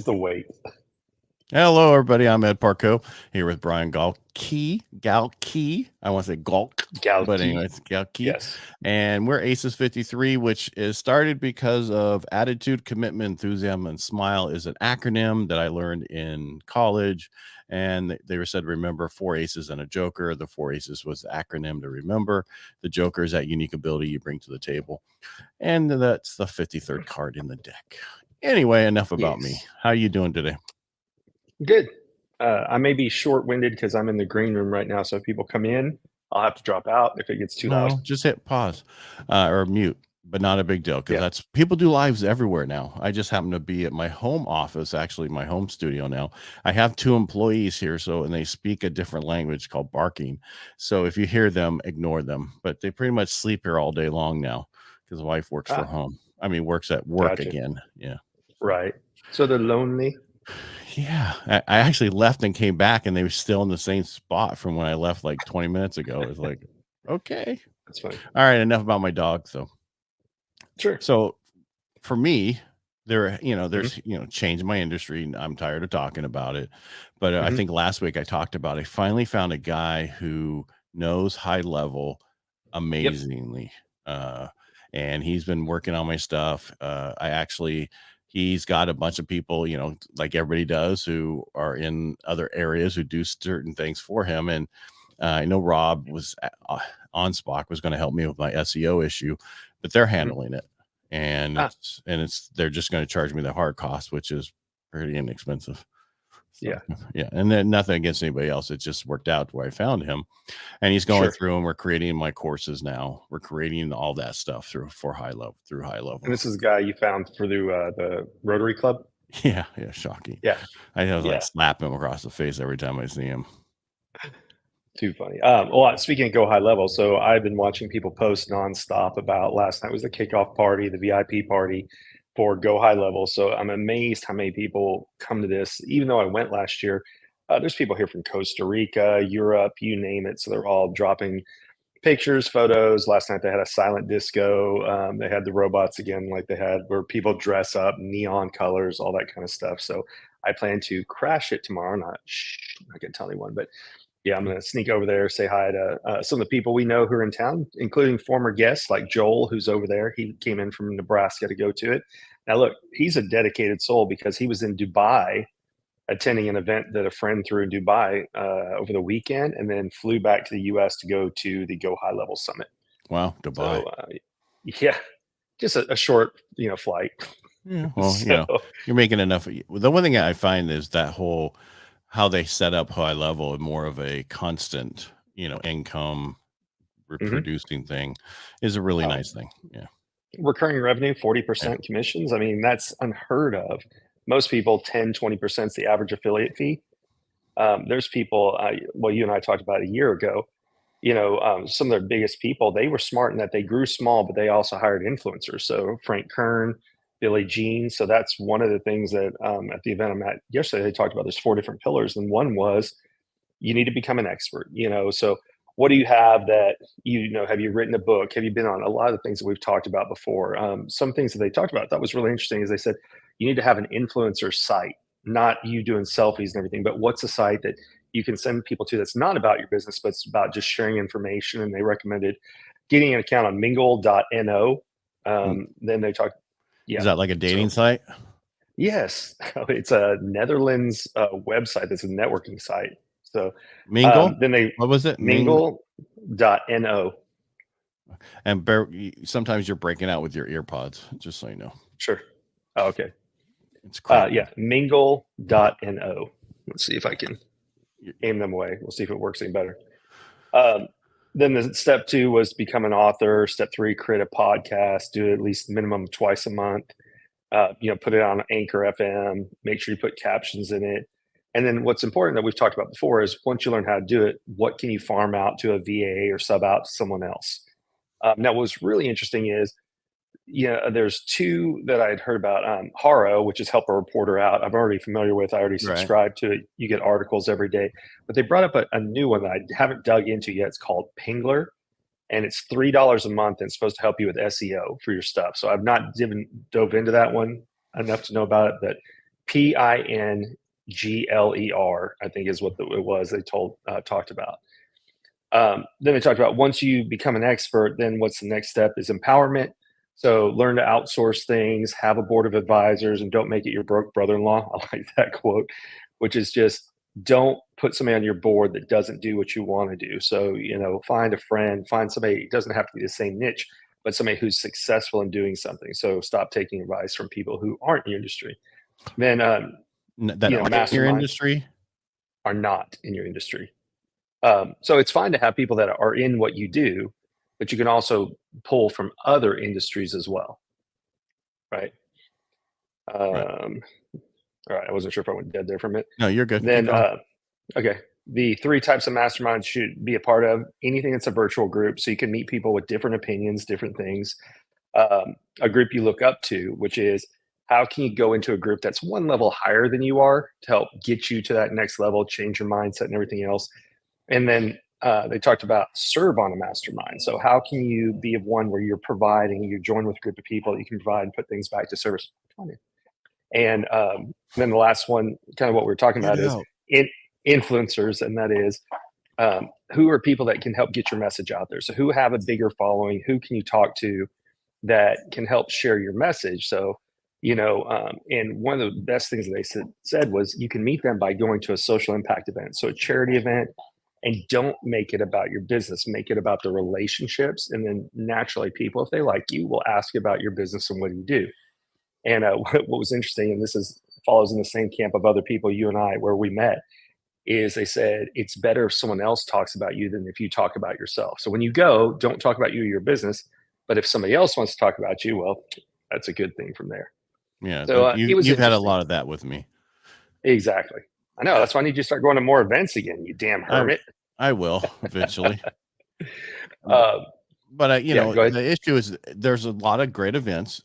The weight. Hello, everybody. I'm Ed Parcaut here with Brian Galke. I want to say Galk, but Galke. anyways, Galke. Yes. And we're Aces53, which is started because of attitude, commitment, enthusiasm, and smile is an acronym that I learned in college. And they were said, remember 4 aces and a joker. The 4 aces was the acronym to remember. The joker is that unique ability you bring to the table. And that's the 53rd card in the deck. Anyway, enough about me. Yes. How you doing today? Good. I may be short-winded because I'm in the green room right now. So if people come in, I'll have to drop out if it gets too loud. No, just hit pause or mute, but not a big deal because Yeah. that's people do lives everywhere now. I just happen to be at my home office, actually my home studio now. I have 2 employees here, and they speak a different language called barking. So if you hear them, ignore them. But they pretty much sleep here all day long now because wife works for Ah, home. I mean, works at work gotcha. again. Yeah. Right. So they're lonely. Yeah, I actually left and came back, and they were still in the same spot from when I left like 20 minutes ago. It's like, okay, That's funny. all right, enough about my dog. Sure. So for me, hmm there's change in my industry. And I'm tired of talking about it, but I hmm think last week I talked about. I finally found a guy who knows high level Yep. amazingly, and he's been working on my stuff. He's got a bunch of people, like everybody does, who are in other areas who do certain things for him. And I know Rob was on Spock was going to help me with my SEO issue, but they're hmm handling it, and Ah, they're just going to charge me the hard cost, which is pretty inexpensive. So yeah. yeah, and then nothing against anybody else. It just worked out where I found him, and he's going Sure. through, and we're creating my courses now. We're creating all that stuff through high And level. this is a guy you found through the Rotary Club. Yeah, shocking. Yeah. I was like Yeah. slap him across the face every time I see him. Too funny. Well, speaking of go high level, so I've been watching people post nonstop about last night was the kickoff party, the VIP party for Go High Level. So I'm amazed how many people come to this. Even though I went last year, there's people here from Costa Rica, Europe, you name it. So they're all dropping pictures, photos. Last night they had a silent disco. They had the robots again, like they had where people dress up, neon colors, all that kind of stuff. So I plan to crash it tomorrow. Not gonna tell anyone, but yeah, I'm going to sneak over there, say hi to some of the people we know who are in town, including former guests like Joel, who's over there. He came in from Nebraska to go to it. Now, look, he's a dedicated soul because he was in Dubai attending an event that a friend threw in Dubai over the weekend and then flew back to the US to go to the Go High Level Summit. Wow, Dubai. So, yeah, just a short, flight. Yeah, well, So, you're making enough. The one thing I find is that whole how they set up high level and more of a constant, income mhm. reproducing thing is a really Oh, nice thing. Yeah. recurring revenue, Yeah. 40% commissions. I mean, that's unheard of. Most people, 10, 20% is the average affiliate fee. There's people, well, you and I talked about a year ago, some of their biggest people, they were smart in that they grew small, but they also hired influencers. So Frank Kern, Billy Jean. So that's one of the things that at the event I'm at yesterday, they talked about there's 4 different pillars. And one was you need to become an expert, so what do you have that have you written a book, have you been on a lot of the things that we've talked about before? Some things that they talked about I thought was really interesting is they said you need to have an influencer site, not you doing selfies and everything, but what's a site that you can send people to that's not about your business but it's about just sharing information. And they recommended getting an account on mingle.no. Mm. Then they talked, Is yeah, that like a dating so site? yes, it's a Netherlands website that's a networking site. So Mingle? then they What was it? Mingle. mingle.no. And sometimes you're breaking out with your ear pods, just so you know. Sure. Oh, okay. It's crackling. Yeah, mingle.no. Let's see if I can Y- aim them away. We'll see if it works any better. Um, then the step 2 was become an author. Step 3, create a podcast, do it at least minimum twice a month. Put it on Anchor FM, make sure you put captions in it. And then what's important that we've talked about before is once you learn how to do it, what can you farm out to a VA or sub out to someone else? Now, what's really interesting is, there's 2 that I had heard about. Haro, which is help a reporter out. I'm already familiar with. I already Right. subscribe to it. You get articles every day. But they brought up a new one that I haven't dug into yet. It's called Pingler, and it's $3 a month, and it's supposed to help you with SEO for your stuff. So I've not dove into that one enough to know about it, but Pingler, I think is what it was they talked about. Then they talked about once you become an expert, then what's the next step is empowerment. So learn to outsource things, have a board of advisors, and don't make it your broke brother-in-law. I like that quote, which is just don't put somebody on your board that doesn't do what you want to do. So, find a friend, find somebody, it doesn't have to be the same niche, but somebody who's successful in doing something. So stop taking advice from people who aren't in your industry. Then, that are in your masterminds industry are not in your industry. So it's fine to have people that are in what you do, but you can also pull from other industries as well, right? right. All right, I wasn't sure if I went dead there for a minute. No, you're good. Then, okay, the 3 types of masterminds should be a part of anything that's a virtual group, so you can meet people with different opinions, different things. A group you look up to, which is how can you go into a group that's one level higher than you are to help get you to that next level, change your mindset and everything else. And then they talked about serve on a mastermind. So how can you be of one where you're providing, you join with a group of people that you can provide and put things back to service. And then the last one, kind of what we're talking about is influencers. And that is who are people that can help get your message out there? So who have a bigger following? Who can you talk to that can help share your message? So, and one of the best things that they said was you can meet them by going to a social impact event. So a charity event, and don't make it about your business, make it about the relationships. And then naturally people, if they like you, will ask you about your business and what you do. And what was interesting, and follows in the same camp of other people, you and I, where we met, is they said it's better if someone else talks about you than if you talk about yourself. So when you go, don't talk about you or your business, but if somebody else wants to talk about you, well, that's a good thing from there. Yeah. So you've had a lot of that with me. Exactly. I know. That's why I need you to start going to more events again, you damn hermit. I will eventually. But the issue is there's a lot of great events.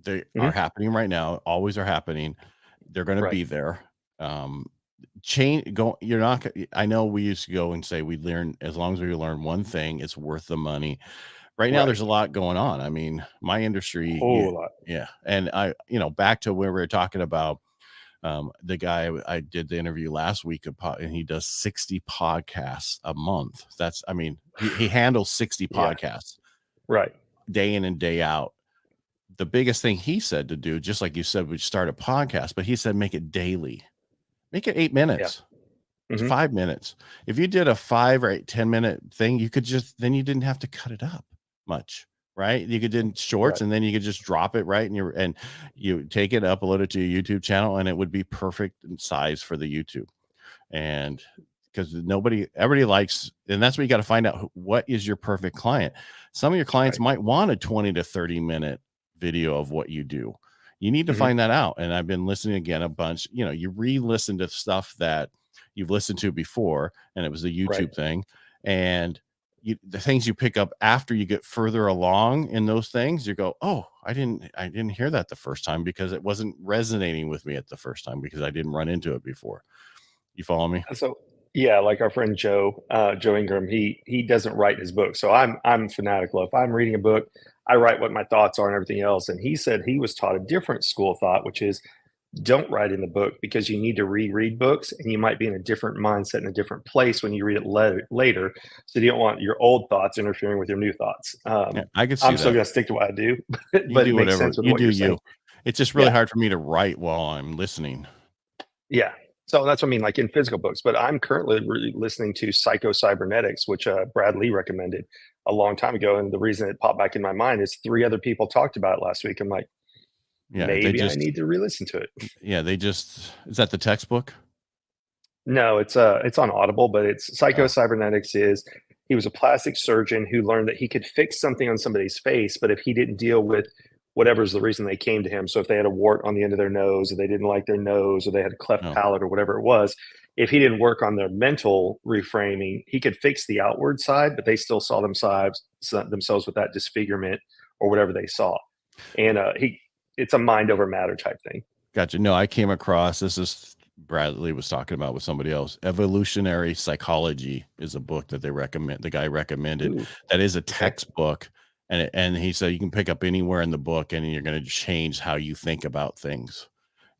They are happening right now, always are happening. They're going to be there. You're not, I know we used to go and say we learn, as long as we learn one thing, it's worth the money. Right now, there's a lot going on. I mean, my industry, yeah. And back to where we were talking about the guy I did the interview last week, and he does 60 podcasts a month. He handles 60 podcasts, right, day in and day out. The biggest thing he said to do, just like you said, we start a podcast, but he said make it daily, make it 8 minutes. 5 minutes. If you did a 5 or 10 minute thing, you could then you didn't have to cut it up much, right? You could do shorts, and then you could just drop it right, and you take it, upload it to your YouTube channel, and it would be perfect in size for the YouTube. And because everybody likes, and that's what you got to find out, what is your perfect client. Some of your clients might want a 20 to 30 minute video of what you do. You need to find that out. And I've been listening again a bunch. You re-listen to stuff that you've listened to before, and it was the YouTube thing, and the things you pick up after you get further along in those things, you go, oh, I didn't hear that the first time because it wasn't resonating with me at the first time because I didn't run into it before. You follow me? So yeah, like our friend Joe Ingram, he doesn't write his book. So I'm fanatical. If I'm reading a book, I write what my thoughts are and everything else. And he said he was taught a different school of thought, which is don't write in the book because you need to reread books, and you might be in a different mindset in a different place when you read it later. So you don't want your old thoughts interfering with your new thoughts. I could see I'm still going to stick to what I do, but it makes sense with what you're saying. It's just really hard for me to write while I'm listening. Yeah. So that's what I mean, like in physical books. But I'm currently listening to Psycho-Cybernetics, which Brad Lee recommended a long time ago. And the reason it popped back in my mind is 3 other people talked about it last week. I'm like, maybe I need to re-listen to it. Yeah, is that the textbook? No, it's on Audible, but it's Psycho-Cybernetics he was a plastic surgeon who learned that he could fix something on somebody's face, but if he didn't deal with whatever's the reason they came to him. So if they had a wart on the end of their nose, or they didn't like their nose, or they had a cleft palate, or whatever it was, if he didn't work on their mental reframing, he could fix the outward side, but they still saw themselves with that disfigurement or whatever they saw. And it's a mind over matter type thing. Gotcha. No, I came across, this is Bradley was talking about with somebody else. Evolutionary Psychology is a book that the guy recommended. Ooh, that is a textbook. And he said you can pick up anywhere in the book, and you're going to change how you think about things.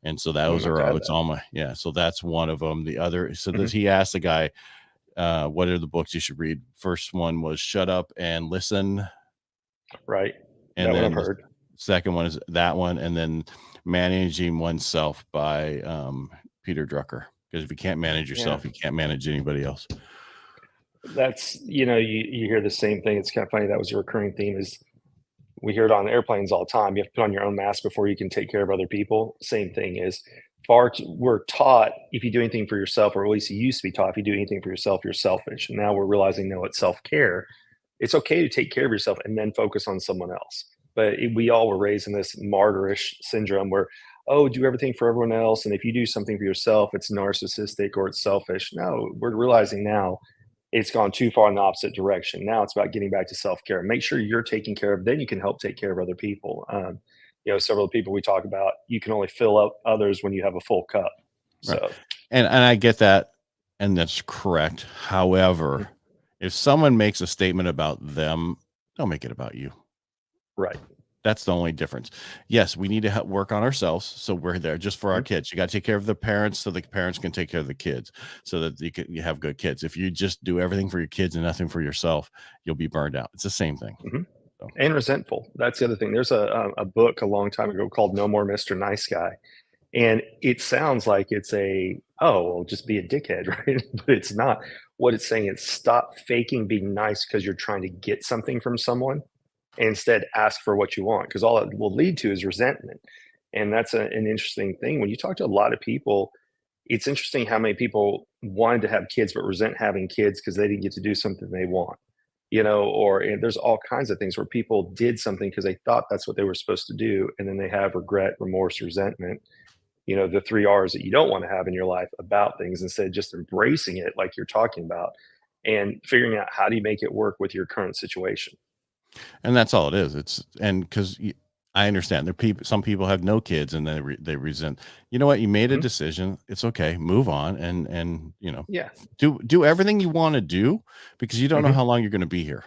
And so I'm gonna those have are to add it's that. on my yeah. So that's one of them. The other so Mhm. this he asked the guy, what are the books you should read? First one was Shut Up and Listen, Right. and That one I've then the heard. second one is that one, and then Managing Oneself by Peter Drucker. Because if you can't manage Yeah. yourself, you can't manage anybody else. That's you hear the same thing. It's kind of funny. That was a recurring theme is we hear it on airplanes all the time. You have to put on your own mask before you can take care of other people. Same thing is we're taught if you do anything for yourself, or at least you used to be taught if you do anything for yourself, you're selfish. And now we're realizing no, it's self-care. It's okay to take care of yourself and then focus on someone else. But we all were raised in this martyrish syndrome where, oh, do everything for everyone else. And if you do something for yourself, it's narcissistic or it's selfish. No, we're realizing now it's gone too far in the opposite direction. Now it's about getting back to self-care. Make sure you're taken care of, then you can help take care of other people. Several of the people we talk about, you can only fill up others when you have a full cup. Right. So, And I get that, and that's correct. mhm, However, if someone makes a statement about them, don't make it about you. right. That's the only difference. Yes, we need to work on ourselves, so we're there just for our Mhm, kids. You got to take care of the parents, so the parents can take care of the kids, so that you have good kids. If you just do everything for your kids and nothing for yourself, you'll be burned out. It's the same thing. mhm. So, And resentful. That's the other thing. There's a book a long time ago called No More Mr. Nice Guy. And it sounds like it's oh, well, just be a dickhead, right? But it's not. What it's saying is stop faking being nice because you're trying to get something from someone. Instead, ask for what you want because all it will lead to is resentment. And that's an interesting thing. When you talk to a lot of people, it's interesting how many people wanted to have kids but resent having kids because they didn't get to do something they want. Or and there's all kinds of things where people did something because they thought that's what they were supposed to do. And then they have regret, remorse, resentment, the three R's that you don't want to have in your life about things instead of just embracing it like you're talking about and figuring out how do you make it work with your current situation. and that's all it is. It's and because I understand there people, some people have no kids and they resent. You know what? You made a Mhm. decision. It's okay. Move on and Yeah. do everything you want to do because you don't know Mhm. how long you're going to be here.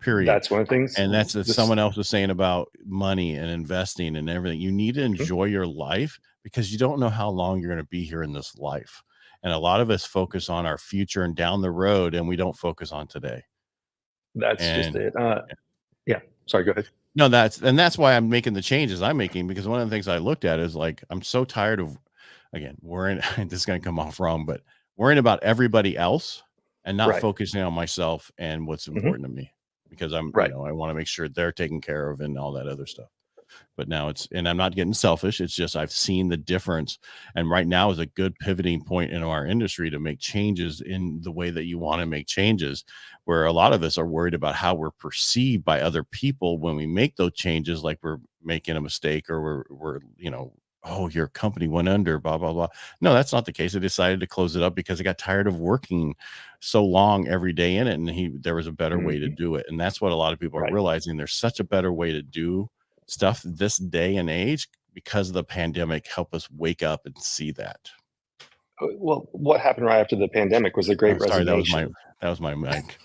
Period. That's one of the things. And that's what This. someone else was saying about money and investing and everything. You need to Mhm. enjoy your life because you don't know how long you're going to be here in this life. And a lot of us focus on our future and down the road, and we don't focus on today. That's just And it. Yeah. Sorry. Go ahead. no, that's why I'm making the changes I'm making because one of the things I looked at is like I'm so tired of again worrying. This is going to come off wrong, but worrying about everybody else and not Right. focusing on myself and what's Mhm. important to me because I'm Right. I want to make sure they're taken care of and all that other stuff. But now and I'm not getting selfish. It's just I've seen the difference. And right now is a good pivoting point in our industry to make changes in the way that you want to make changes, where a lot of us are worried about how we're perceived by other people when we make those changes, like we're making a mistake or we're oh, your company went under, blah, blah, blah. No, that's not the case. I decided to close it up because I got tired of working so long every day in it. And there was a better way to Mhm. do it. And that's what a lot of people are Right. realizing. There's such a better way to do stuff this day and age because of the pandemic help us wake up and see that. Well, what happened right after the pandemic was the Oh, great sorry, resignation. that was my mic.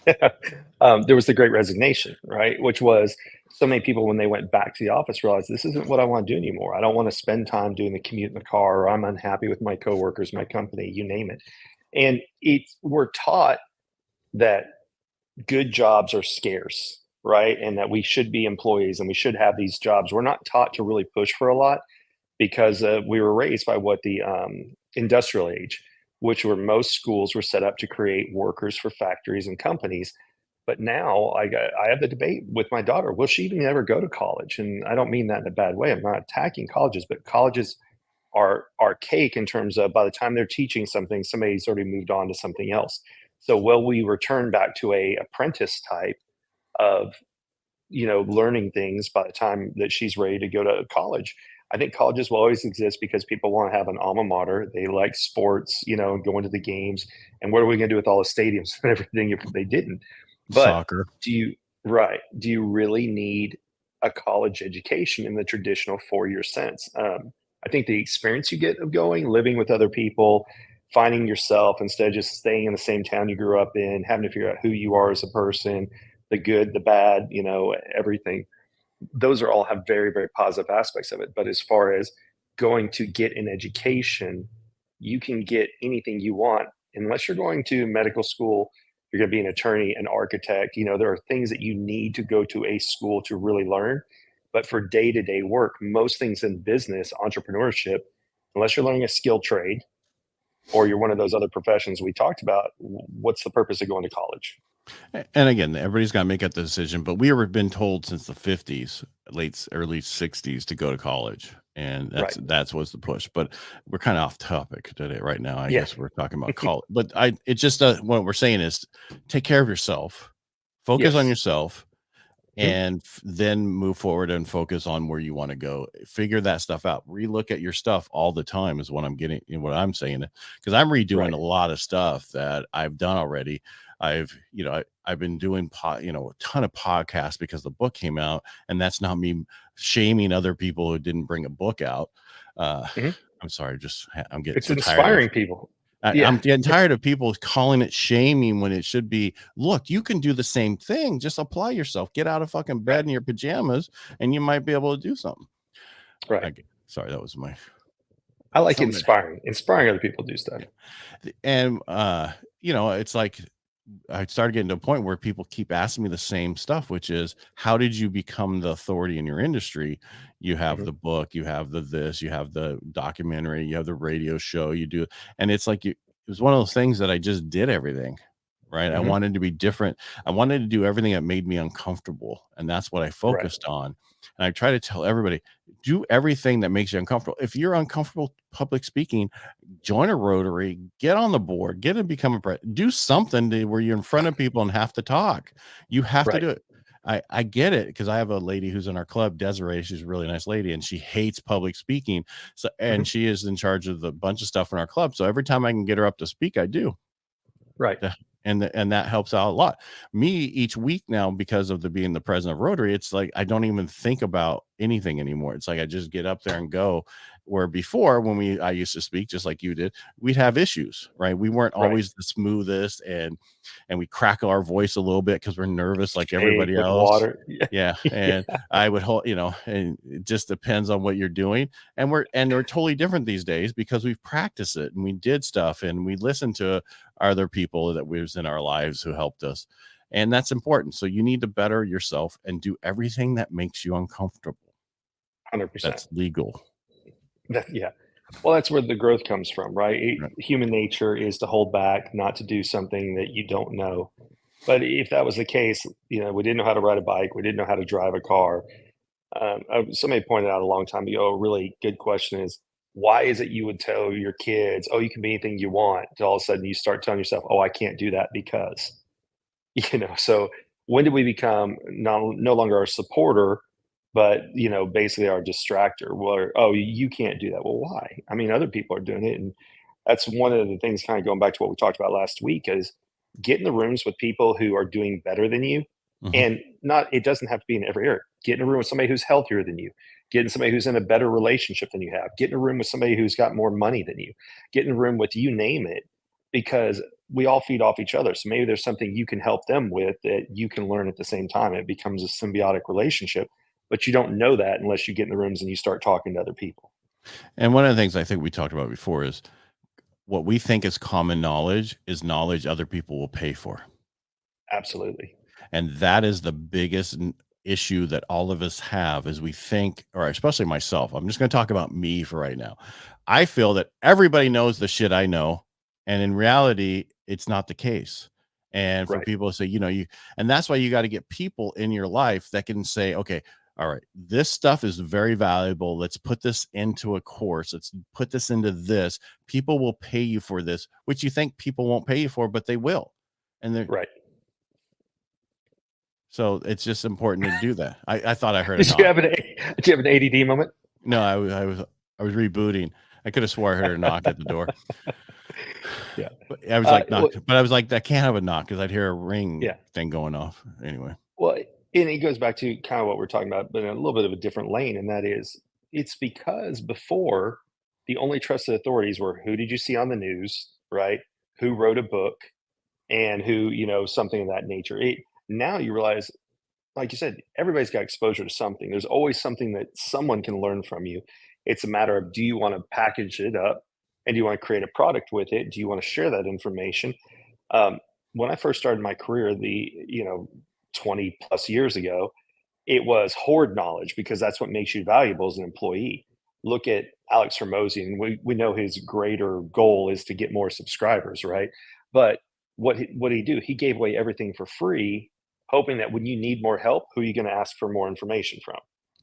There was the great resignation, right? Which was so many people, when they went back to the office, realized this isn't what I want to do anymore. I don't want to spend time doing the commute in the car, or I'm unhappy with my coworkers, my company, you name it. And we're taught that good jobs are scarce, right? And that we should be employees and we should have these jobs. We're not taught to really push for a lot because we were raised by what the industrial age, which were most schools were set up to create workers for factories and companies. But now I have the debate with my daughter. Will she even ever go to college? And I don't mean that in a bad way. I'm not attacking colleges, but colleges are archaic in terms of by the time they're teaching something, somebody's already moved on to something else. So will we return back to a apprentice type of learning things by the time that she's ready to go to college? I think colleges will always exist because people want to have an alma mater. They like sports, going to the games. And what are we going to do with all the stadiums and everything if they didn't? But Soccer. do you right? Do you really need a college education in the traditional 4-year sense? I think the experience you get of going, living with other people, finding yourself instead of just staying in the same town you grew up in, having to figure out who you are as a person, the good, the bad, everything. Those are all have very, very positive aspects of it. But as far as going to get an education, you can get anything you want. Unless you're going to medical school, you're going to be an attorney, an architect. There are things that you need to go to a school to really learn. But for day to day work, most things in business, entrepreneurship, unless you're learning a skill trade or you're one of those other professions we talked about, what's the purpose of going to college? And again, everybody's got to make that decision, but we have been told since the 50s, early 60s to go to college. And Right. that's what's the push. But we're kind of off topic today right now. I Yeah. guess we're talking about college. But it just what we're saying is take care of yourself, focus on Yes. yourself, Mhm. and then move forward and focus on where you want to go. Figure that stuff out. Relook at your stuff all the time is what I'm getting, what I'm saying, because I'm redoing Right. a lot of stuff that I've done already. I've been doing a ton of podcasts because the book came out, and that's not me shaming other people who didn't bring a book out. Mhm. I'm sorry, I'm getting It's so tired of inspiring people. I'm Yeah. getting tired of people calling it shaming when it should be, look, you can do the same thing. Just apply yourself. Get out of fucking Right. bed in your pajamas and you might be able to do something. Right. Sorry, that was my I like something. inspiring other people to do stuff. Yeah. And it's like I started getting to a point where people keep asking me the same stuff, which is, how did you become the authority in your industry? You have Mhm. the book, you have the this, you have the documentary, you have the radio show, you do, and it's like it was one of those things that I just did everything. Right. I Mhm. wanted to be different. I wanted to do everything that made me uncomfortable. And that's what I Right. focused on. And I try to tell everybody, do everything that makes you uncomfortable. If you're uncomfortable public speaking, join a rotary, get on the board, get to become do something where you're in front of people and have to talk. You have to Right. do it. I get it, because I have a lady who's in our club, Desiree. She's a really nice lady, and she hates public speaking. So, Mhm. and she is in charge of the bunch of stuff in our club. So every time I can get her up to speak, I do. Right. Yeah, and that helps out a lot. Me, each week now, because of the being the president of Rotary, it's like I don't even think about anything anymore. It's like I just get up there and go. Where before, when I used to speak just like you did, we'd have issues, right? We weren't Right. always the smoothest, and we crackle our voice a little bit because we're nervous like Shake everybody with else. water. Yeah. Yeah, Yeah. and I would hold, and it just depends on what you're doing. And we're totally different these days because we've practiced it and we did stuff and we listened to other people that was in our lives who helped us. And that's important. So you need to better yourself and do everything that makes you uncomfortable. 100%. That's legal. Yeah. Well, that's where the growth comes from, right? Right. Human nature is to hold back, not to do something that you don't know. But if that was the case, we didn't know how to ride a bike, we didn't know how to drive a car. Somebody pointed out a long time ago, a really good question is, why is it you would tell your kids, oh, you can be anything you want, to all of a sudden you start telling yourself, oh, I can't do that because, so when did we become no longer a supporter, but, basically our distractor? Where, oh, you can't do that. Well, why? I mean, other people are doing it. And that's one of the things, kind of going back to what we talked about last week, is get in the rooms with people who are doing better than you. Mhm. And not, it doesn't have to be in every area. Get in a room with somebody who's healthier than you. Get in somebody who's in a better relationship than you have. Get in a room with somebody who's got more money than you. Get in a room with, you name it, because we all feed off each other. So maybe there's something you can help them with that you can learn at the same time. It becomes a symbiotic relationship, but you don't know that unless you get in the rooms and you start talking to other people. And one of the things I think we talked about before is what we think is common knowledge is knowledge other people will pay for. Absolutely. And that is the biggest issue that all of us have, is we think, or especially myself, I'm just going to talk about me for right now. I feel that everybody knows the shit I know, and in reality it's not the case. And for Right. people to say, and that's why you got to get people in your life that can say, okay, all right, this stuff is very valuable, let's put this into a course, let's put this into this. People will pay you for this, which you think people won't pay you for, but they will. And they're Right. So it's just important to do that. I thought I heard a Did you knock. have an did you have an ADD moment? No, I was rebooting. I could have swore I heard a knock at the door. Yeah. But I was like Well, knock, but I was like, I can't have a knock because I'd hear a ring yeah. thing going off. Anyway. Well, and it goes back to kind of what we're talking about, but in a little bit of a different lane, and that is, it's because before, the only trusted authorities were, who did you see on the news, right? Who wrote a book, and who, something of that nature. Now you realize, like you said, everybody's got exposure to something. There's always something that someone can learn from you. It's a matter of, do you want to package it up and do you want to create a product with it? Do you want to share that information? Um, when I first started my career, 20 plus years ago, it was hoard knowledge because that's what makes you valuable as an employee. Look at Alex Hormozian. We know his greater goal is to get more subscribers, right? But what did he do? He gave away everything for free, hoping that when you need more help, who are you going to ask for more information from?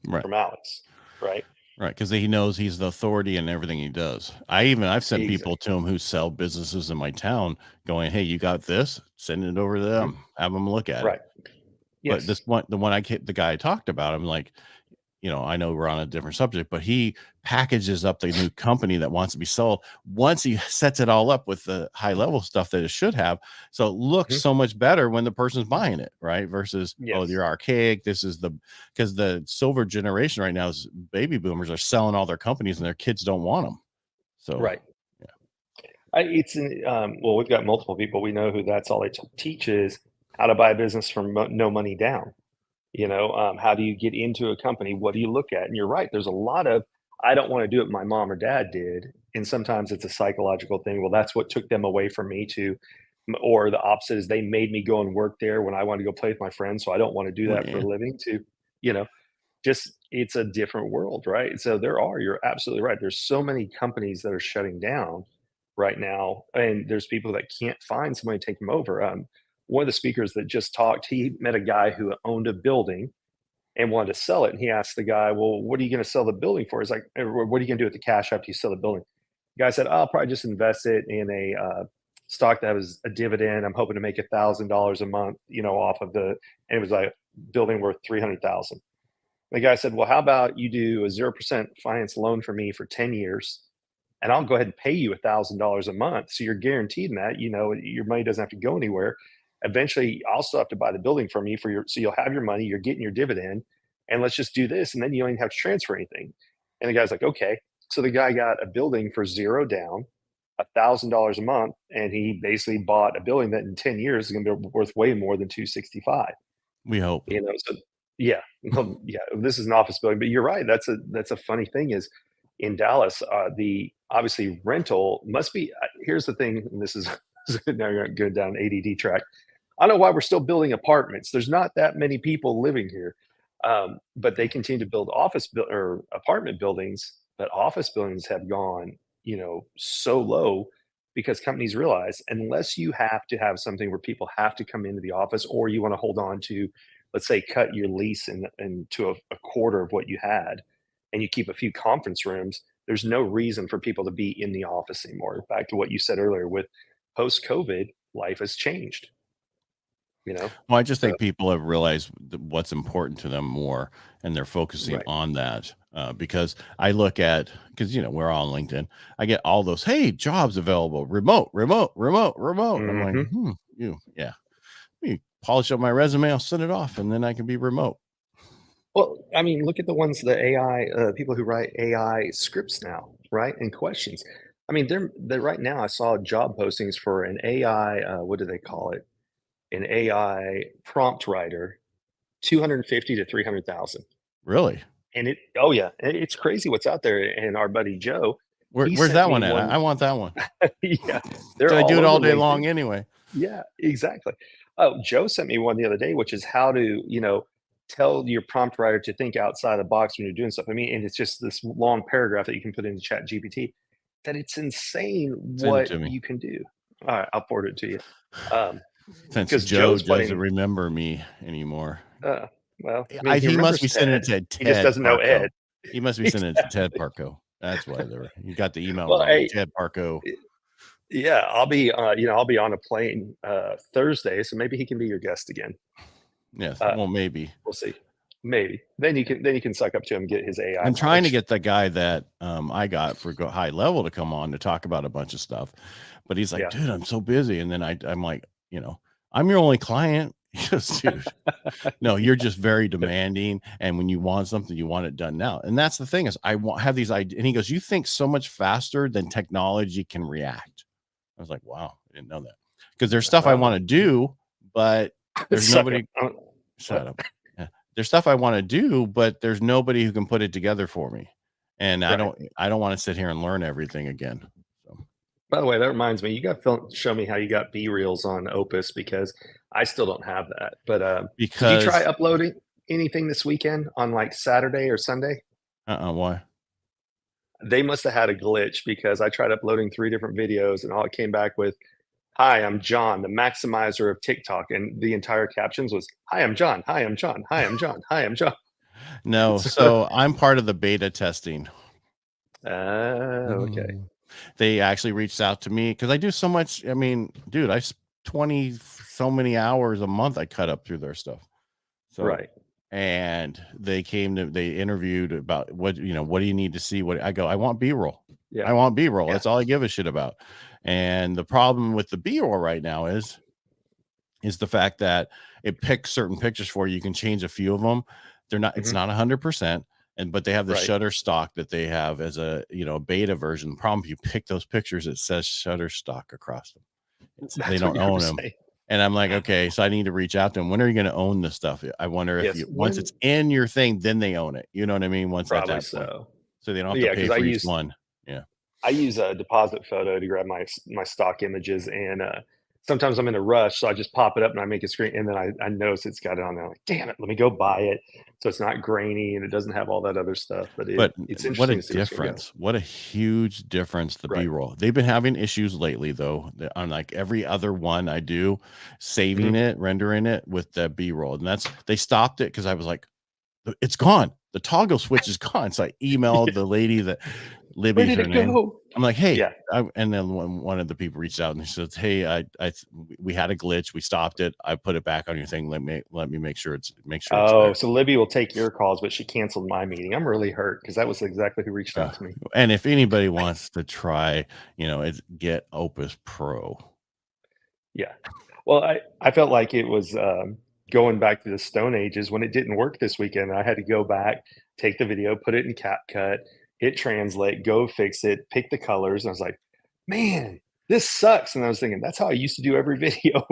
Right. From Alex, right? Right, because he knows he's the authority in everything he does. I've sent people Exactly. to him who sell businesses in my town, going, "Hey, you got this? Send it over to Mhm. them. Have them look at it." Right. But Yes. the guy I talked about, I'm like, I know we're on a different subject, but he packages up the new company that wants to be sold. Once he sets it all up with the high level stuff that it should have, so it looks Mhm. so much better when the person's buying it, right? Versus, oh, Yes. you're archaic. Because the silver generation right now is baby boomers are selling all their companies and their kids don't want them. So, Right. yeah, Well, we've got multiple people we know who that's all they teach is how to buy a business from no money down. How do you get into a company? What do you look at? And you're right. There's a lot of, I don't want to do what my mom or dad did. And sometimes it's a psychological thing. Well, that's what took them away from me or the opposite is they made me go and work there when I wanted to go play with my friends. So I don't want to do well, that for yeah, a living you know, just it's a different world, right? So you're absolutely right. There's so many companies that are shutting down right now, and there's people that can't find somebody to take them over. One of the speakers that just talked, he met a guy who owned a building and wanted to sell it. And he asked the guy, "Well, what are you going to sell the building for?" He's like, "What are you going to do with the cash after you sell the building?" The guy said, "I'll probably just invest it in a stock that was a dividend. I'm hoping to make $1,000 a month, off of the." And it was like building worth 300,000. The guy said, "Well, how about you do a 0% finance loan for me for 10 years, and I'll go ahead and pay you $1,000 a month. So you're guaranteed in that, your money doesn't have to go anywhere. Eventually, I'll still have to buy the building from you so you'll have your money, you're getting your dividend, and let's just do this, and then you don't even have to transfer anything." And the guy's like, "Okay." So the guy got a building for zero down, $1,000 a month, and he basically bought a building that in 10 years is going to be worth way more than 265. we hope. So yeah, well, yeah, this is an office building, but you're right. That's a funny thing is in Dallas, the obviously rental must be. Here's the thing, and this is now you're going down ADD track. I don't know why we're still building apartments. There's not that many people living here, but they continue to build or apartment buildings. But office buildings have gone, so low because companies realize unless you have to have something where people have to come into the office, or you want to hold on to, let's say, cut your lease into a quarter of what you had, and you keep a few conference rooms. There's no reason for people to be in the office anymore. Back to what you said earlier, with post COVID, life has changed. You know, Well, I just so think people have realized what's important to them more, and they're focusing right. on that. Because I look at, because we're all on LinkedIn, I get all those, hey, jobs available, remote, remote, remote, remote. I'm like, Hmm. yeah, let me polish up my resume, I'll send it off, and then I can be remote. Well, I mean, look at the ones, the AI people who write AI scripts now, right? And questions. I mean, they're right now. I saw job postings for an AI. What do they call it? An AI prompt writer, 250 to 300,000. Really? And oh yeah, it's crazy what's out there. And our buddy Joe, he Where's sent that me one at? I one. want that one. Yeah, they're I do all it all over day long LinkedIn. anyway. Yeah, exactly. Oh, Joe sent me one the other day, which is how to, tell your prompt writer to think outside the box when you're doing stuff. I mean, and it's just this long paragraph that you can put into Chat GPT. That it's insane Send it what to me. you can do. All right, I'll forward it to you. Um, Since because Joe Joe's doesn't putting, remember me anymore. well, I mean, he He must remembers be sending it Ted. to He just Ted doesn't know Parco. Ed. He must be sending it to Ted Exactly. Parco. That's why you got the email Well, wrong. hey, Ted Parco. yeah, I'll be on a plane Thursday, so maybe he can be your guest again. Yes. Uh, Well, maybe. we'll see. Maybe. Then you can suck up to him, get his AI I'm trying to knowledge. get the guy that I got for high level to come on to talk about a bunch of stuff, but he's like, Yeah. dude, I'm so busy. And then I'm like, I'm your only client. He goes, dude, no, you're just very demanding. And when you want something, you want it done now. And that's the thing is have these ideas. And he goes, you think so much faster than technology can react. I was like, wow, I didn't know that. Because there's stuff I want to do, but there's Suck it. nobody. What? Shut up. Yeah. There's stuff I want to do, but there's nobody who can put it together for me. and Right. I don't want to sit here and learn everything again. So By the way, that reminds me, you got to show me how you got B-reels on Opus because I still don't have that. But did you try because uploading anything this weekend on like Saturday or Sunday? why? They must have had a glitch because I tried uploading 3 different videos and all it came back with, "Hi, I'm John, the maximizer of TikTok," and the entire captions was, "Hi, I'm John. Hi, I'm John. Hi, I'm John. Hi, I'm John." No, So, so I'm part of the beta testing. okay. Mhm. They actually reached out to me because I do so much. I mean, dude, 20 so many hours a month I cut up through their stuff. So, Right. and they interviewed about what, what do you need to see? What I go, I want B-roll. Yeah. I want B-roll. Yeah. That's all I give a shit about. And the problem with the B-roll right now is the fact that it picks certain pictures for you. You can change a few of them. They're not, it's Mhm. not 100%. But they have the Right. Shutterstock that they have as a, beta version. The problem, if you pick those pictures, it says Shutterstock across them. They That's what don't you were own them. saying. And I'm like, okay, so I need to reach out to them. When are you going to own this stuff? I wonder if Yes, you, once when it's in your thing, then they own it. You know what I mean? Once at probably that point, so. so they don't have to Yeah, pay because for each one. Yeah. I use a deposit photo to grab my stock images, and, sometimes I'm in a rush, so I just pop it up and I make a screen, and then I notice it's got it on there, like, "Damn it, let me go buy it," so it's not grainy and it doesn't have all that other stuff, but But it's what a interesting to see what's gonna go. difference. What a huge difference the Right. B-roll. They've been having issues lately though, on like every other one I do, saving Mhm. it, rendering it with the B-roll. And they stopped it because I was like, it's gone. The toggle switch is gone. So I emailed Yeah. the lady that Where Libby's did her it name. go? I'm like, hey, Yeah. and then one of the people reached out and he says, hey, we had a glitch. We stopped it. I put it back on your thing. Let me make sure it's Oh, there. so Libby will take your calls, but she canceled my meeting. I'm really hurt because that was exactly who reached Uh, out to me. and if anybody wants to try, it's get Opus Pro. Yeah. Well, I felt like it was, going back to the Stone Ages when it didn't work this weekend. I had to go back, take the video, put it in CapCut, hit translate, go fix it, pick the colors, and I was like, "Man, this sucks." And I was thinking, "That's how I used to do every video,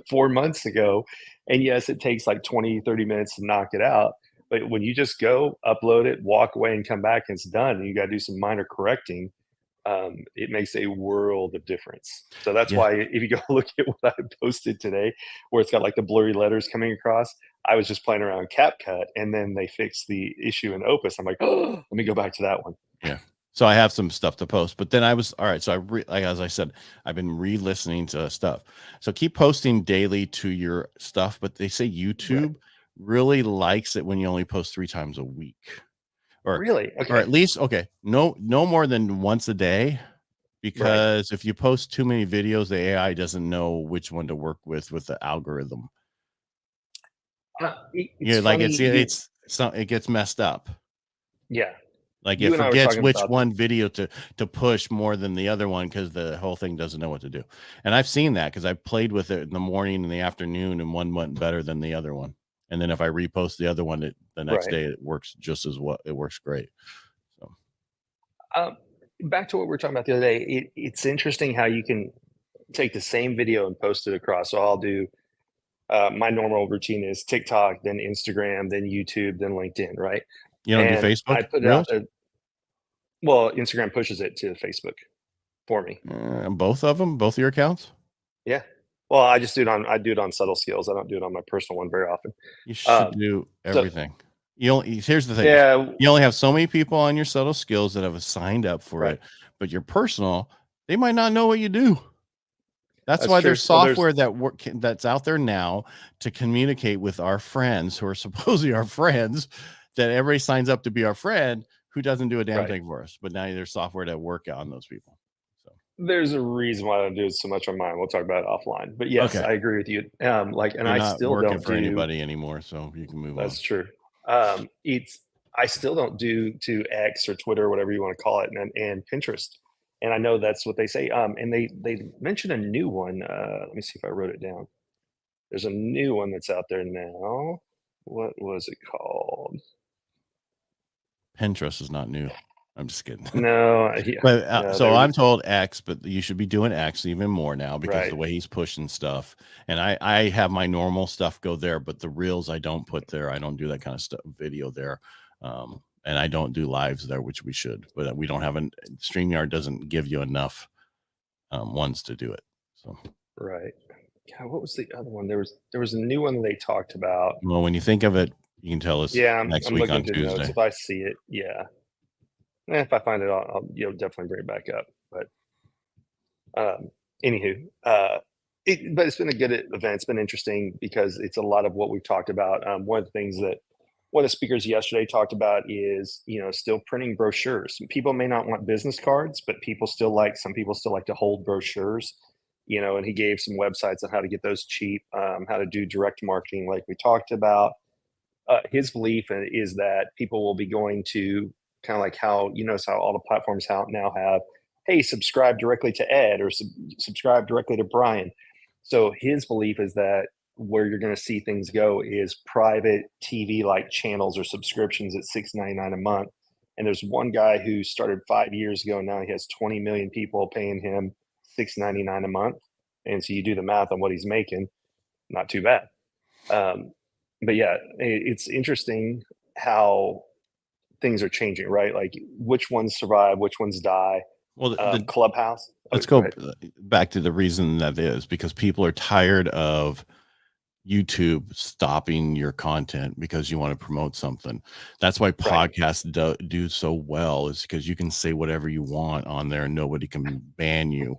4 months ago." And yes, it takes like 20, 30 minutes to knock it out, but when you just go, upload it, walk away, and come back, and it's done, and you gotta do some minor correcting, it makes a world of difference. So that's Yeah. why if you go look at what I posted today, where it's got like the blurry letters coming across, I was just playing around CapCut, and then they fixed the issue in Opus. I'm like, oh, let me go back to that one. Yeah. So I have some stuff to post, but then I was all right. So like as I said, I've been re-listening to stuff. So keep posting daily to your stuff, but they say Right. YouTube really likes it when you only post 3 times a week, or Really? or Okay. at least no more than once a day, Right. because if you post too many videos, the AI doesn't know which one to work with the algorithm. It's Like funny. it gets messed up. Yeah. Like it You and I were forgets talking which about one video to push more than the other one because the whole thing doesn't know what to do. And I've seen that because I played with it in the morning and the afternoon, and one went better than the other one. And then if I repost the other one, the next right. day it works just as well. It works great. So Um, Back to what we were talking about the other day. It's interesting how you can take the same video and post it across. So I'll do my normal routine is TikTok, then Instagram, then YouTube, then LinkedIn, right? you don't do And I Facebook put it out Reels? there. Well, Instagram pushes it to Facebook for me. Both of them, both of your accounts? Yeah. Well, I do it on subtle skills. I don't do it on my personal one very often. You should Um, do so everything. Here's the thing. yeah, You only have so many people on your subtle skills that have signed up for right. it, but your personal, they might not know what you do. That's That's why true. there's Well, there's software that's out there now to communicate with our friends who are supposedly our friends, that everybody signs up to be our friend who doesn't do a damn right. thing for us. But now there's software to work on those people. So There's a reason why I don't do it so much on mine. We'll talk about it offline. But yes, okay, I agree with you. And you're I not still working don't for do. anybody anymore, so you can move on. That's true. It's I still don't do to X or Twitter or whatever you want to call it, and Pinterest. And I know that's what they say. And they mentioned a new one. Let me see if I wrote it down. There's a new one that's out there now. What was it called? Pinterest is not new. I'm just kidding. No, yeah, But no, so there was I'm told X, but you should be doing X even more now because of right. the way he's pushing stuff. And I have my normal stuff go there, but the reels I don't put there. I don't do that kind of stuff video there. and I don't do lives there, which we should, but we don't have StreamYard doesn't give you enough ones to do it. So Right. God, what was the other one? There was a new one that they talked about. well, when you think of it, you can tell us Yeah, next I'm week looking on through the notes. Tuesday. If I see it, yeah. If I find it, I'll definitely bring it back up. But anywho, but it's been a good event. It's been interesting because it's a lot of what we've talked about. One of the things that one of the speakers yesterday talked about is, still printing brochures. People may not want business cards, but some people still like to hold brochures. And he gave some websites on how to get those cheap, how to do direct marketing, like we talked about. His belief is that people will be going to kind of like how you notice how all the platforms now have, hey, subscribe directly to Ed or subscribe directly to Brian. So his belief is that where you're going to see things go is private TV like channels or subscriptions at $6.99 a month. And there's one guy who started 5 years ago, and now he has 20 million people paying him $6.99 a month. And so you do the math on what he's making, not too bad. But yeah, it's interesting how things are changing, right? Like which ones survive, which ones die. Well, Clubhouse. Let's go back to the reason that is because people are tired of YouTube stopping your content because you want to promote something. That's why podcasts do so well, is because you can say whatever you want on there and nobody can ban you.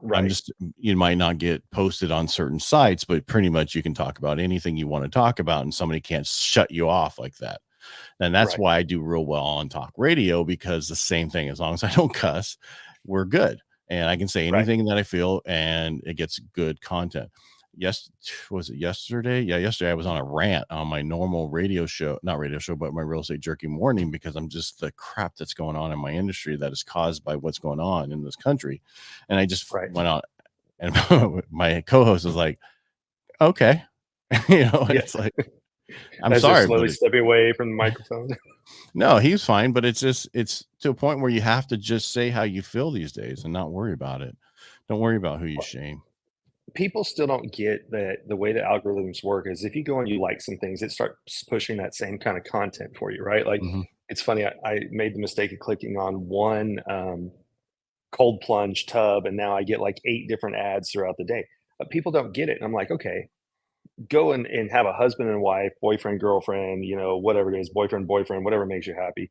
Right. You might not get posted on certain sites, but pretty much you can talk about anything you want to talk about and somebody can't shut you off like that. And that's why I do real well on talk radio, because the same thing, as long as I don't cuss, we're good. And I can say anything that I feel and it gets good content. Was it yesterday? Yeah, yesterday I was on a rant on my normal radio show, not radio show, but my real estate jerky morning, because I'm just the crap that's going on in my industry that is caused by what's going on in this country. And I just went out, and my co-host was like, okay, it's like, I'm sorry, slowly stepping away from the microphone. No, he's fine, but it's to a point where you have to just say how you feel these days and not worry about it. Don't worry about who you shame. People still don't get that the way the algorithms work is if you go and you like some things, it starts pushing that same kind of content for you, right? Like it's funny, I made the mistake of clicking on one cold plunge tub, and now I get like 8 different ads throughout the day. But people don't get it. And I'm like, okay, go and have a husband and wife, boyfriend, girlfriend, whatever it is, boyfriend, whatever makes you happy,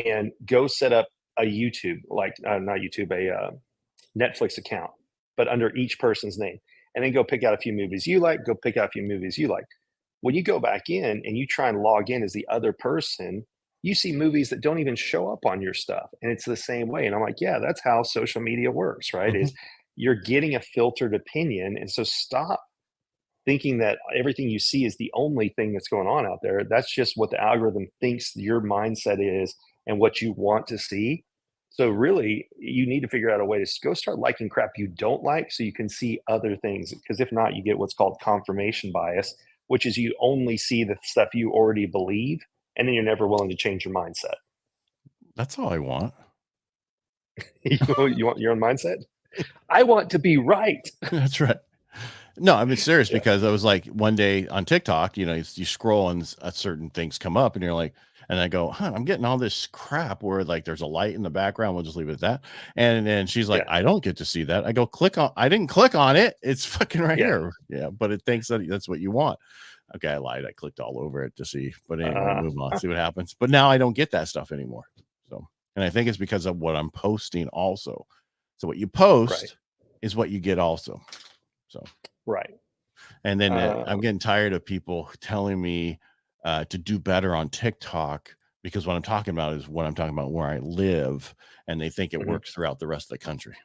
and go set up a YouTube, like not YouTube, a Netflix account, but under each person's name. And then go pick out a few movies you like, go pick out a few movies you like. When you go back in and you try and log in as the other person, you see movies that don't even show up on your stuff. And it's the same way. And I'm like, yeah, that's how social media works, right? Is you're getting a filtered opinion. And so stop thinking that everything you see is the only thing that's going on out there. That's just what the algorithm thinks your mindset is and what you want to see. So really, you need to figure out a way to go start liking crap you don't like so you can see other things. Because if not, you get what's called confirmation bias, which is you only see the stuff you already believe, and then you're never willing to change your mindset. That's all I want. You want your own mindset? I want to be right. That's right. No, I mean, serious, because I was like, one day on TikTok, you scroll and certain things come up and you're like, and I go, I'm getting all this crap where like there's a light in the background. We'll just leave it at that. And then she's like, I don't get to see that. I go, I didn't click on it. It's fucking right here. Yeah. But it thinks that that's what you want. Okay. I lied. I clicked all over it to see, but anyway, move on, see what happens. But now I don't get that stuff anymore. So, and I think it's because of what I'm posting also. So what you post is what you get also. So, and then I'm getting tired of people telling me to do better on TikTok, because what I'm talking about is what I'm talking about where I live, and they think it works throughout the rest of the country.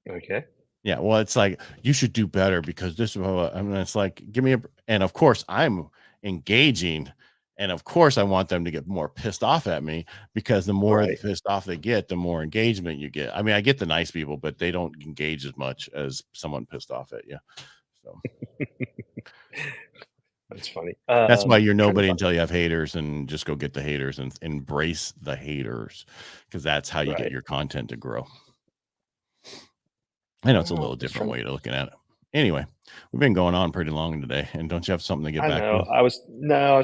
Okay. Yeah. Well, it's like, you should do better because this is, I mean, it's like, give me and of course I'm engaging, and of course I want them to get more pissed off at me, because the more pissed off they get, the more engagement you get. I mean, I get the nice people, but they don't engage as much as someone pissed off at you. So that's funny. That's why you're nobody until you have haters, and just go get the haters and embrace the haters, because that's how you get your content to grow. I know it's a little different way of looking at it. Anyway, we've been going on pretty long today, and don't you have something to get I back know. to? I was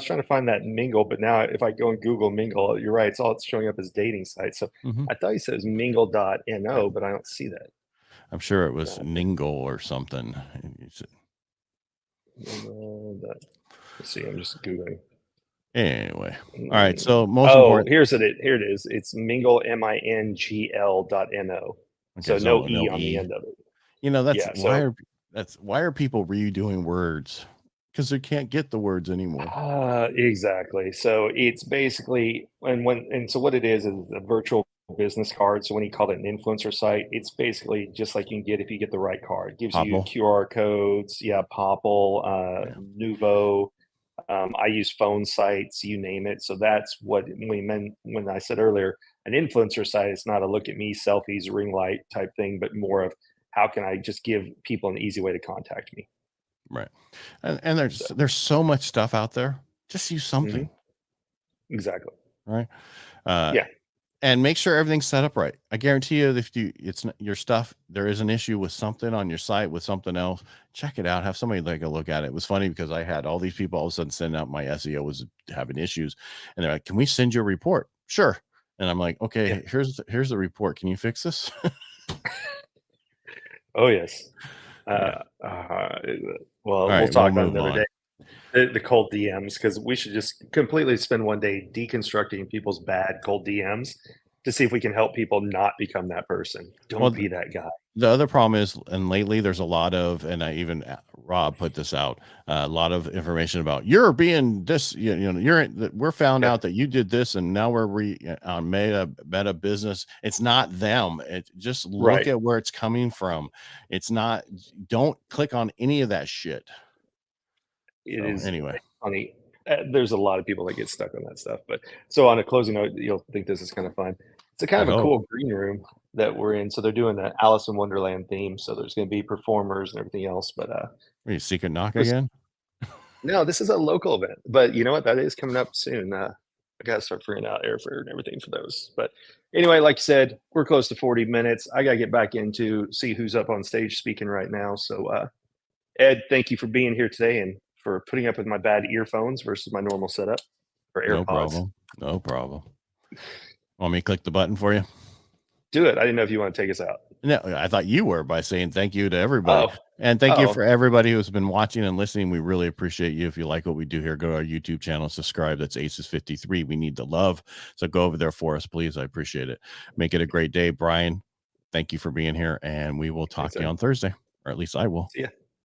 trying to find that Mingle, but now if I go and Google Mingle, you're right. It's showing up as dating site. So Hmm. I thought you said it was mingle.no, but I don't see that. I'm sure it was Uh, Ningle or something. Mingle dot- let's see. I'm just Googling. Anyway, all right. So most Oh, important. here it is. It's mingle mingl.no. Okay, So no so E no on the E. end of it. You know, Yeah. So that's why are people redoing words? Because they can't get the words anymore. exactly. So it's basically and so what it is a virtual business card. So when you call it an influencer site, it's basically just like you can get if you get the right card. It gives you Popple. QR codes, yeah, Popple, Yeah. Nuvo. I use phone sites, you name it. So that's what we meant when I said earlier, an influencer site is not a look at me selfies, ring light type thing, but more of how can I just give people an easy way to contact me. Right. And So there's so much stuff out there. Just use mhm, something, exactly. right? Uh, Yeah. and make sure everything's set up right. I guarantee you, if it's not your stuff, there is an issue with something on your site with something else. Check it out. Have somebody take a look at it. It was funny because I had all these people all of a sudden send out my SEO was having issues, and they're like, "Can we send you a report?" Sure. And I'm like, Yeah. "Okay, here's the report. Can you fix this?" Oh yes. Yeah. Uh, uh, All well, we'll right, we'll talk about it move another on. day. The cold DMs, because we should just completely spend one day deconstructing people's bad cold DMs to see if we can help people not become that person. Well, Don't be that guy. the other problem is, and lately there's a lot of, and I even Rob put this out, a lot of information about you're being this, you know, we're found Yeah. out that you did this, and now we're on meta business. It's not them. It just look Right. at where it's coming from. It's not. Don't click on any of that shit. It So is anyway, funny. There's a lot of people that get stuck on that stuff. But so on a closing note, you'll think this is kind of fun. It's a kind I of a hope. cool green room that we're in. So they're doing the Alice in Wonderland theme. So there's going to be performers and everything else. But Are you secret knock was again? no, this is a local event. But you know what? That is coming up soon. I got to start figuring out airfare and everything for those. But anyway, like you said, we're close to 40 minutes. I got to get back into see who's up on stage speaking right now. So Ed, thank you for being here today and for putting up with my bad earphones versus my normal setup for No AirPods. problem. No problem. Want me to click the button for you? Do it. I didn't know if you want to take us out. No, I thought you were by saying thank you to everybody. Oh, And thank you oh, for everybody who's been watching and listening. We really appreciate you. If you like what we do here, go to our YouTube channel, subscribe. That's Aces53. We need the love. So go over there for us, please. I appreciate it. Make it a great day. Brian, thank you for being here. And we will talk thanks, to you Ed. on Thursday, or at least I will. See ya.